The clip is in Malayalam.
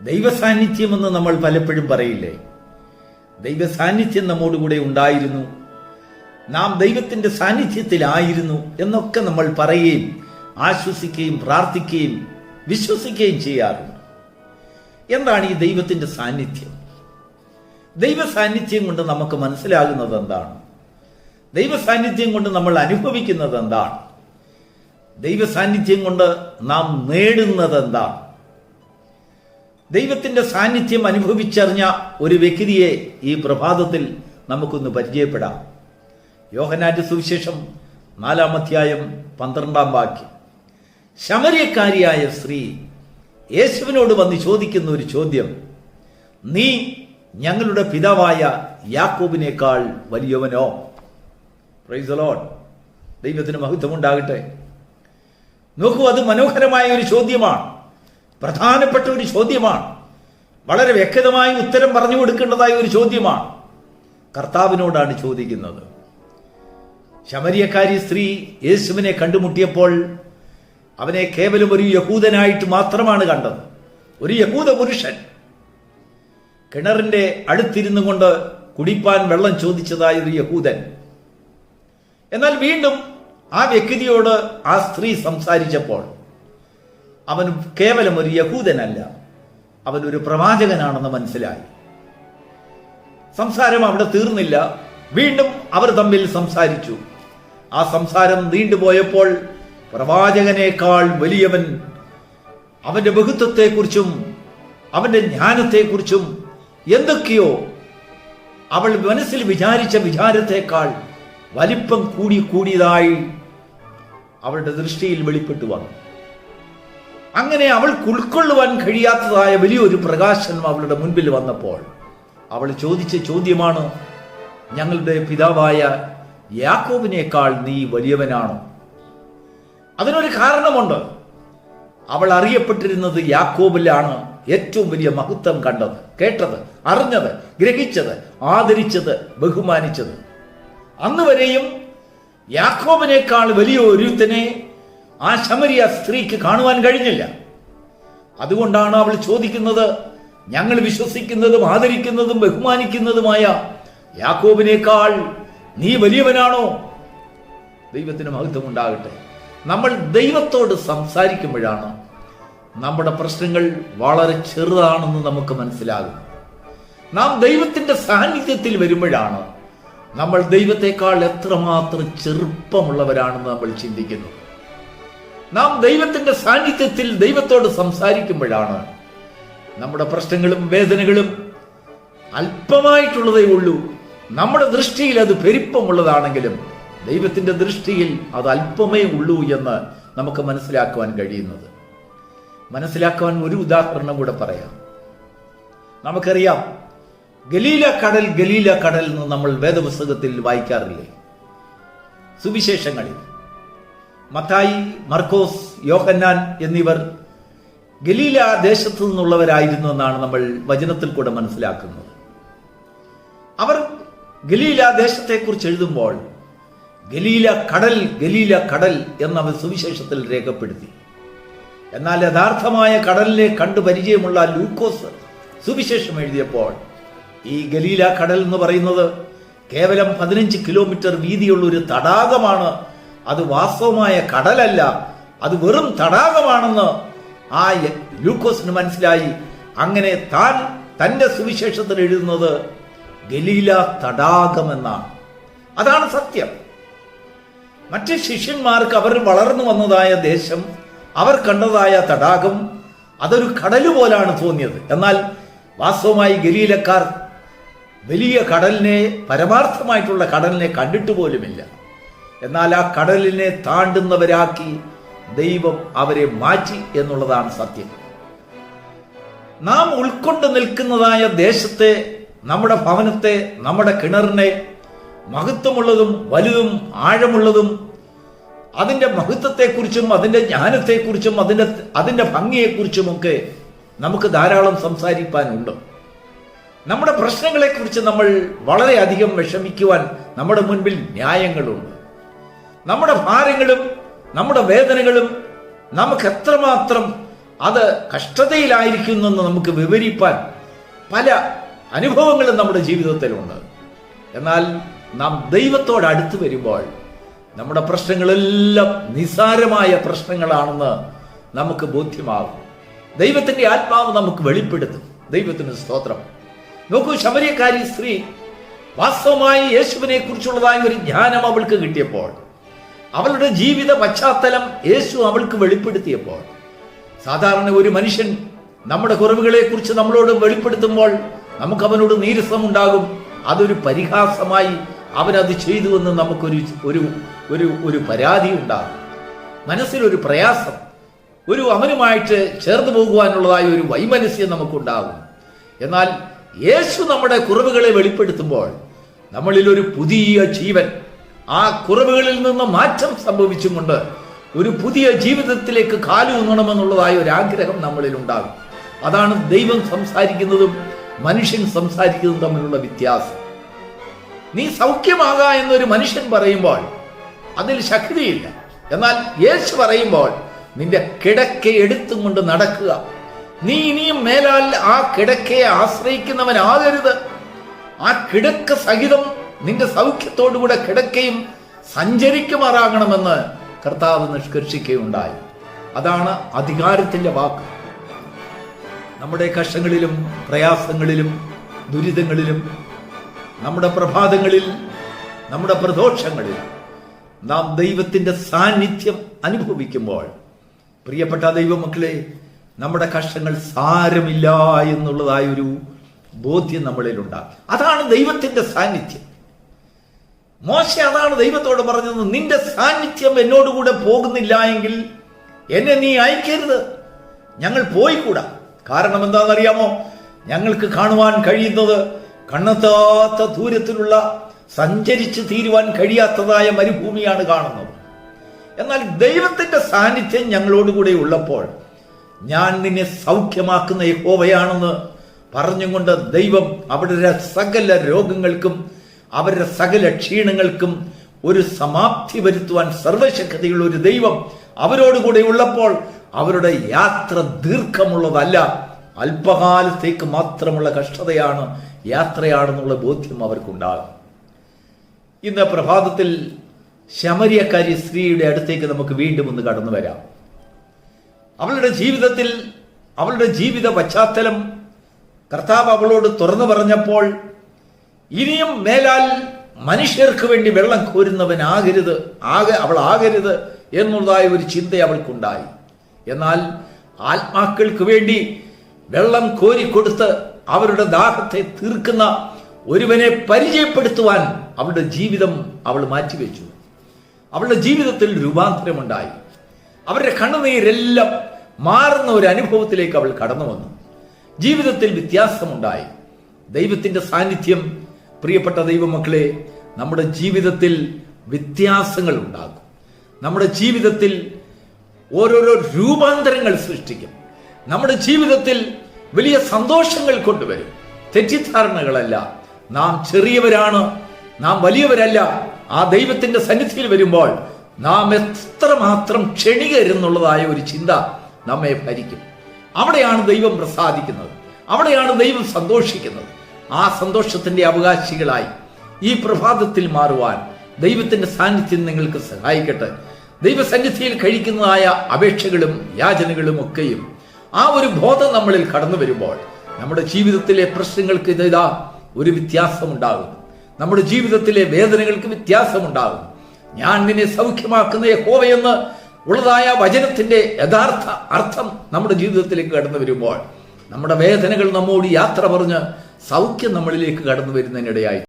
ദൈവസാന്നിധ്യമെന്ന് നമ്മൾ പലപ്പോഴും പറയില്ലേ? ദൈവസാന്നിധ്യം നമ്മോടുകൂടെ ഉണ്ടായിരുന്നു, നാം ദൈവത്തിന്റെ സാന്നിധ്യത്തിലായിരുന്നു എന്നൊക്കെ നമ്മൾ പറയുകയും ആശ്വസിക്കുകയും പ്രാർത്ഥിക്കുകയും വിശ്വസിക്കുകയും ചെയ്യാറുണ്ട്. എന്താണ് ഈ ദൈവത്തിന്റെ സാന്നിധ്യം? ദൈവസാന്നിധ്യം കൊണ്ട് നമുക്ക് മനസ്സിലാകുന്നത് എന്താണ്? ദൈവസാന്നിധ്യം കൊണ്ട് നമ്മൾ അനുഭവിക്കുന്നത് എന്താണ്? ദൈവസാന്നിധ്യം കൊണ്ട് നാം നേടുന്നത് എന്താണ്? ദൈവത്തിന്റെ സാന്നിധ്യം അനുഭവിച്ചറിഞ്ഞ ഒരു വ്യക്തിയെ ഈ പ്രഭാതത്തിൽ നമുക്കൊന്ന് പരിചയപ്പെടാം. യോഹന്നാന്റെ സുവിശേഷം 4-ാം അധ്യായം 12-ാം വാക്യം. ശമര്യക്കാരിയായ സ്ത്രീ യേശുവിനോട് വന്ന് ചോദിക്കുന്ന ഒരു ചോദ്യം: നീ ഞങ്ങളുടെ പിതാവായ യാക്കോബിനേക്കാൾ വലിയവനോ? Praise the Lord. ദൈവത്തിന് മഹത്വമുണ്ടാകട്ടെ. നോക്കൂ, അത് മനോഹരമായ ഒരു ചോദ്യമാണ്, പ്രധാനപ്പെട്ട ഒരു ചോദ്യമാണ്, വളരെ വ്യക്തമായ ഉത്തരം പറഞ്ഞു കൊടുക്കേണ്ടതായ ഒരു ചോദ്യമാണ്. കർത്താവിനോടാണ് ചോദിക്കുന്നത്. ശമര്യക്കാരി സ്ത്രീ യേശുവിനെ കണ്ടുമുട്ടിയപ്പോൾ അവനെ കേവലം ഒരു യഹൂദനായിട്ട് മാത്രമാണ് കണ്ടത്. ഒരു യഹൂദ പുരുഷൻ കിണറിന്റെ അടുത്തിരുന്നു കൊണ്ട് കുടിപ്പാൻ വെള്ളം ചോദിച്ചതായ ഒരു യഹൂദൻ. എന്നാൽ വീണ്ടും ആ വ്യക്തിയോട് ആ സ്ത്രീ സംസാരിച്ചപ്പോൾ അവൻ കേവലം ഒരു യഹൂദനല്ല, അവൻ ഒരു പ്രവാചകനാണെന്ന് മനസ്സിലായി. സംസാരം അവിടെ തീർന്നില്ല. വീണ്ടും അവർ തമ്മിൽ സംസാരിച്ചു. ആ സംസാരം നീണ്ടുപോയപ്പോൾ പ്രവാചകനേക്കാൾ വലിയവൻ, അവന്റെ ബഹുത്വത്തെക്കുറിച്ചും അവന്റെ ജ്ഞാനത്തെക്കുറിച്ചും എന്തൊക്കെയോ അവൾ മനസ്സിൽ വിചാരിച്ച വിചാരത്തെക്കാൾ വലിപ്പം കൂടിയതായി അവളുടെ ദൃഷ്ടിയിൽ വെളിപ്പെട്ടു വന്നു. അങ്ങനെ അവൾക്ക് ഉൾക്കൊള്ളുവാൻ കഴിയാത്തതായ വലിയൊരു പ്രകാശനം അവളുടെ മുൻപിൽ വന്നപ്പോൾ അവൾ ചോദിച്ച ചോദ്യമാണ്: ഞങ്ങളുടെ പിതാവായ യാക്കോബിനേക്കാൾ നീ വലിയവനാണോ? അതിനൊരു കാരണമുണ്ട്. അവൾ അറിയപ്പെട്ടിരുന്നത് യാക്കോബിലാണ് ഏറ്റവും വലിയ മഹത്വം കണ്ടത്, കേട്ടത്, അറിഞ്ഞത്, ഗ്രഹിച്ചത്, ആദരിച്ചത്, ബഹുമാനിച്ചത്. അന്ന് വരെയും യാക്കോബിനേക്കാൾ വലിയ ഒരുത്തനെ ആ ശമരിയ സ്ത്രീക്ക് കാണുവാൻ കഴിഞ്ഞില്ല. അതുകൊണ്ടാണ് അവൾ ചോദിക്കുന്നത്: ഞങ്ങൾ വിശ്വസിക്കുന്നതും ആദരിക്കുന്നതും ബഹുമാനിക്കുന്നതുമായ യാക്കോബിനേക്കാൾ നീ വലിയവനാണോ? ദൈവത്തിന് മഹത്വം ഉണ്ടാകട്ടെ. നമ്മൾ ദൈവത്തോട് സംസാരിക്കുമ്പോഴാണ് നമ്മുടെ പ്രശ്നങ്ങൾ വളരെ ചെറുതാണെന്ന് നമുക്ക് മനസ്സിലാകും. നാം ദൈവത്തിന്റെ സാന്നിധ്യത്തിൽ വരുമ്പോഴാണ് നമ്മൾ ദൈവത്തെക്കാൾ എത്രമാത്രം ചെറുപ്പമുള്ളവരാണെന്ന് നമ്മൾ ചിന്തിക്കുന്നു. നാം ദൈവത്തിന്റെ സാന്നിധ്യത്തിൽ ദൈവത്തോട് സംസാരിക്കുമ്പോഴാണ് നമ്മുടെ പ്രശ്നങ്ങളും വേദനകളും അല്പമായിട്ടുള്ളതേ ഉള്ളൂ. നമ്മുടെ ദൃഷ്ടിയിൽ അത് പെരുപ്പമുള്ളതാണെങ്കിലും ദൈവത്തിന്റെ ദൃഷ്ടിയിൽ അത് അല്പമേ ഉള്ളൂ എന്ന് നമുക്ക് മനസ്സിലാക്കുവാൻ കഴിയുന്നത്. മനസ്സിലാക്കുവാൻ ഒരു ഉദാഹരണം കൂടെ പറയാം. നമുക്കറിയാം, ഗലീല കടൽ എന്ന് നമ്മൾ വേദപുസ്തകത്തിൽ വായിക്കാറില്ലേ? സുവിശേഷങ്ങളിൽ മത്തായി, മർക്കോസ്, യോഹന്നാൻ എന്നിവർ ഗലീല ദേശത്തു നിന്നുള്ളവരായിരുന്നു എന്നാണ് നമ്മൾ വചനത്തിൽ കൂടെ മനസ്സിലാക്കുന്നത്. അവർ ഗലീല ദേശത്തെക്കുറിച്ച് എഴുതുമ്പോൾ ഗലീല കടൽ എന്നവർ സുവിശേഷത്തിൽ രേഖപ്പെടുത്തി. എന്നാൽ യഥാർത്ഥമായ കടലിനെ കണ്ടു പരിചയമുള്ള ലൂക്കോസ് സുവിശേഷം എഴുതിയപ്പോൾ ഈ ഗലീല കടൽ എന്ന് പറയുന്നത് കേവലം 15 കിലോമീറ്റർ വീതിയുള്ള ഒരു തടാകമാണ്, അത് വാസ്തവമായ കടലല്ല, അത് വെറും തടാകമാണെന്ന് ആ ലൂക്കോസിന് മനസ്സിലായി. അങ്ങനെ താൻ തന്റെ സുവിശേഷത്തിൽ എഴുതുന്നത് ഗലീല തടാകം എന്നാണ്. അതാണ് സത്യം. മറ്റ് ശിഷ്യന്മാർക്ക് അവർ വളർന്നു വന്നതായ ദേശം, അവർ കണ്ടതായ തടാകം അതൊരു കടല് പോലാണ് തോന്നിയത്. എന്നാൽ വാസ്തവമായി ഗലീലക്കാർ വലിയ കടലിനെ, പരമാർത്ഥമായിട്ടുള്ള കടലിനെ കണ്ടിട്ട് പോലുമില്ല. എന്നാൽ ആ കടലിനെ താണ്ടുന്നവരാക്കി ദൈവം അവരെ മാറ്റി എന്നുള്ളതാണ് സത്യം. നാം ഉൾക്കൊണ്ട് നിൽക്കുന്നതായ ദേശത്തെ, നമ്മുടെ ഭവനത്തെ, നമ്മുടെ കിണറിനെ മഹത്വമുള്ളതും വലുതും ആഴമുള്ളതും അതിൻ്റെ മഹത്വത്തെക്കുറിച്ചും അതിൻ്റെ ജ്ഞാനത്തെക്കുറിച്ചും അതിൻ്റെ ഭംഗിയെക്കുറിച്ചുമൊക്കെ നമുക്ക് ധാരാളം സംസാരിക്കാനുണ്ട്. നമ്മുടെ പ്രശ്നങ്ങളെക്കുറിച്ച് നമ്മൾ വളരെയധികം വിഷമിക്കുവാൻ നമ്മുടെ മുൻപിൽ ന്യായങ്ങളുണ്ട്. നമ്മുടെ ഭാരങ്ങളും നമ്മുടെ വേദനകളും നമുക്ക് എത്രമാത്രം അത് കഷ്ടതയിലായിരിക്കുന്നെന്ന് നമുക്ക് വിവരിപ്പാൻ പല അനുഭവങ്ങളും നമ്മുടെ ജീവിതത്തിലുണ്ട്. എന്നാൽ നാം ദൈവത്തോട് അടുത്ത് വരുമ്പോൾ നമ്മുടെ പ്രശ്നങ്ങളെല്ലാം നിസ്സാരമായ പ്രശ്നങ്ങളാണെന്ന് നമുക്ക് ബോധ്യമാകും. ദൈവത്തിന്റെ ആത്മാവ് നമുക്ക് വെളിപ്പെടുത്തും. ദൈവത്തിന് സ്തോത്രം. നോക്കൂ, ശമര്യക്കാരി സ്ത്രീ വാസ്തവമായി യേശുവിനെ കുറിച്ചുള്ളതായ ഒരു ജ്ഞാനം അവൾക്ക് കിട്ടിയപ്പോൾ, അവളുടെ ജീവിത പശ്ചാത്തലം യേശു അവൾക്ക് വെളിപ്പെടുത്തിയപ്പോൾ, സാധാരണ ഒരു മനുഷ്യൻ നമ്മുടെ കുറവുകളെ കുറിച്ച് നമ്മളോട് വെളിപ്പെടുത്തുമ്പോൾ നമുക്ക് അവനോട് നീരസമുണ്ടാകും. അതൊരു പരിഹാസമായി അവനത് ചെയ്തുവെന്ന് നമുക്കൊരു ഒരു ഒരു ഒരു പരാതി ഉണ്ടാകും. മനസ്സിലൊരു പ്രയാസം, അവനുമായിട്ട് ചേർന്ന് പോകുവാനുള്ളതായ ഒരു വൈമനസ്യം നമുക്കുണ്ടാകും. എന്നാൽ യേശു നമ്മുടെ കുറവുകളെ വെളിപ്പെടുത്തുമ്പോൾ നമ്മളിൽ ഒരു പുതിയ ജീവൻ, ആ കുറവുകളിൽ നിന്ന് മാറ്റം സംഭവിച്ചും കൊണ്ട് ഒരു പുതിയ ജീവിതത്തിലേക്ക് കാലൂന്നണമെന്നുള്ളതായ ഒരു ആഗ്രഹം നമ്മളിൽ ഉണ്ടാകും. അതാണ് ദൈവം സംസാരിക്കുന്നതും മനുഷ്യൻ സംസാരിക്കുന്നതും തമ്മിലുള്ള വ്യത്യാസം. നീ സൗഖ്യമാക എന്നൊരു മനുഷ്യൻ പറയുമ്പോൾ അതിൽ ശക്തിയില്ല. എന്നാൽ യേശു പറയുമ്പോൾ നിന്റെ കിടക്ക എടുത്തും കൊണ്ട് നടക്കുക. നീ ഇനിയും മേലാൽ ആ കിടക്കയെ ആശ്രയിക്കുന്നവനാകരുത്. ആ കിടക്ക സഹിതം നിന്റെ സൗഖ്യത്തോടുകൂടെ കിടക്കയും സഞ്ചരിക്കുമാറാകണമെന്ന് കർത്താവ് നിഷ്കർഷിക്കുകയുണ്ടായി. അതാണ് അധികാരത്തിന്റെ വാക്ക്. നമ്മുടെ കഷ്ടങ്ങളിലും പ്രയാസങ്ങളിലും ദുരിതങ്ങളിലും നമ്മുടെ പ്രഭാതങ്ങളിൽ നമ്മുടെ പ്രദോഷങ്ങളിൽ നാം ദൈവത്തിന്റെ സാന്നിധ്യം അനുഭവിക്കുമ്പോൾ, പ്രിയപ്പെട്ട ദൈവമക്കളെ, നമ്മുടെ കഷ്ടങ്ങൾ സാരമില്ല എന്നുള്ളതായ ഒരു ബോധ്യം നമ്മളിൽ ഉണ്ടാകും. അതാണ് ദൈവത്തിന്റെ സാന്നിധ്യം. മോശ അതാണ് ദൈവത്തോട് പറഞ്ഞത്, നിന്റെ സാന്നിധ്യം എന്നോടുകൂടെ പോകുന്നില്ല എങ്കിൽ എന്നെ നീ അയക്കരുത്, ഞങ്ങൾ പോയിക്കൂടാ. കാരണം എന്താണെന്നറിയാമോ? ഞങ്ങൾക്ക് കാണുവാൻ കഴിയുന്നത് കണ്ണെത്താത്ത ദൂരത്തിലുള്ള സഞ്ചരിച്ച് തീരുവാൻ കഴിയാത്തതായ മരുഭൂമിയാണ് കാണുന്നത്. എന്നാൽ ദൈവത്തിന്റെ സാന്നിധ്യം ഞങ്ങളോടുകൂടെ ഉള്ളപ്പോൾ ഞാൻ നിന്നെ സൗഖ്യമാക്കുന്ന യഹോവയാണെന്ന് പറഞ്ഞുകൊണ്ട് ദൈവം അവരുടെ സകല രോഗങ്ങൾക്കും അവരുടെ സകല ക്ഷീണങ്ങൾക്കും ഒരു സമാപ്തി വരുത്തുവാൻ സർവശക്തിയുള്ള ഒരു ദൈവം അവരോടുകൂടെ ഉള്ളപ്പോൾ അവരുടെ യാത്ര ദീർഘമുള്ളതല്ല, അല്പകാലത്തേക്ക് മാത്രമുള്ള കഷ്ടതയാണ്, യാത്രയാണെന്നുള്ള ബോധ്യം അവർക്കുണ്ടാകും. ഇന്ന് പ്രഭാതത്തിൽ ശമര്യക്കാരി സ്ത്രീയുടെ അടുത്തേക്ക് നമുക്ക് വീണ്ടും ഒന്ന് കടന്നു വരാം. അവളുടെ ജീവിതത്തിൽ അവളുടെ ജീവിത പശ്ചാത്തലം കർത്താവ് അവളോട് തുറന്നു പറഞ്ഞപ്പോൾ, ഇനിയും മേലാൽ മനുഷ്യർക്ക് വേണ്ടി വെള്ളം കോരുന്നവനാകരുത്, അവൾ ആകരുത് എന്നുള്ളതായ ഒരു ചിന്ത അവൾക്കുണ്ടായി. എന്നാൽ ആത്മാക്കൾക്ക് വേണ്ടി വെള്ളം കോരിക്കൊടുത്ത് അവരുടെ ദാഹത്തെ തീർക്കുന്ന ഒരുവനെ പരിചയപ്പെടുത്തുവാൻ അവളുടെ ജീവിതം അവൾ മാറ്റിവെച്ചു. അവളുടെ ജീവിതത്തിൽ രൂപാന്തരമുണ്ടായി. അവരുടെ കണ്ണുനീരെല്ലാം മാറുന്ന ഒരു അനുഭവത്തിലേക്ക് അവൾ കടന്നു വന്നു. ജീവിതത്തിൽ വ്യത്യാസമുണ്ടായി. ദൈവത്തിന്റെ സാന്നിധ്യം, പ്രിയപ്പെട്ട ദൈവമക്കളെ, നമ്മുടെ ജീവിതത്തിൽ വ്യത്യാസങ്ങൾ ഉണ്ടാകും. നമ്മുടെ ജീവിതത്തിൽ ഓരോരോ രൂപാന്തരങ്ങൾ സൃഷ്ടിക്കും. നമ്മുടെ ജീവിതത്തിൽ വലിയ സന്തോഷങ്ങൾ കൊണ്ടുവരും. തെറ്റിദ്ധാരണകളല്ല, നാം ചെറിയവരാണ്, നാം വലിയവരല്ല. ആ ദൈവത്തിന്റെ സന്നിധിയിൽ വരുമ്പോൾ നാം എത്രമാത്രം ക്ഷണികരെന്നുള്ളതായ ഒരു ചിന്ത നമ്മെ ഭരിക്കും. അവിടെയാണ് ദൈവം പ്രസാദിക്കുന്നത്, അവിടെയാണ് ദൈവം സന്തോഷിക്കുന്നത്. ആ സന്തോഷത്തിന്റെ അവകാശികളായി ഈ പ്രഭാതത്തിൽ മാറുവാൻ ദൈവത്തിന്റെ സാന്നിധ്യം നിങ്ങൾക്ക് സഹായിക്കട്ടെ. ദൈവസന്നിധിയിൽ കഴിക്കുന്നതായ അപേക്ഷകളും യാചനകളും ഒക്കെയും ആ ഒരു ബോധം നമ്മളിൽ കടന്നു വരുമ്പോൾ നമ്മുടെ ജീവിതത്തിലെ പ്രശ്നങ്ങൾക്ക് ഇതാ ഒരു വ്യത്യാസമുണ്ടാകും. നമ്മുടെ ജീവിതത്തിലെ വേദനകൾക്ക് വ്യത്യാസമുണ്ടാകും. ഞാൻ നിന്നെ സൗഖ്യമാക്കുന്ന യഹോവയെന്ന് ഉള്ളതായ വചനത്തിന്റെ യഥാർത്ഥ അർത്ഥം നമ്മുടെ ജീവിതത്തിലേക്ക് കടന്നു വരുമ്പോൾ നമ്മുടെ വേദനകൾ നമ്മോട് യാത്ര പറഞ്ഞ് സൗഖ്യം നമ്മളിലേക്ക് കടന്നു വരുന്നതിനിടയായി.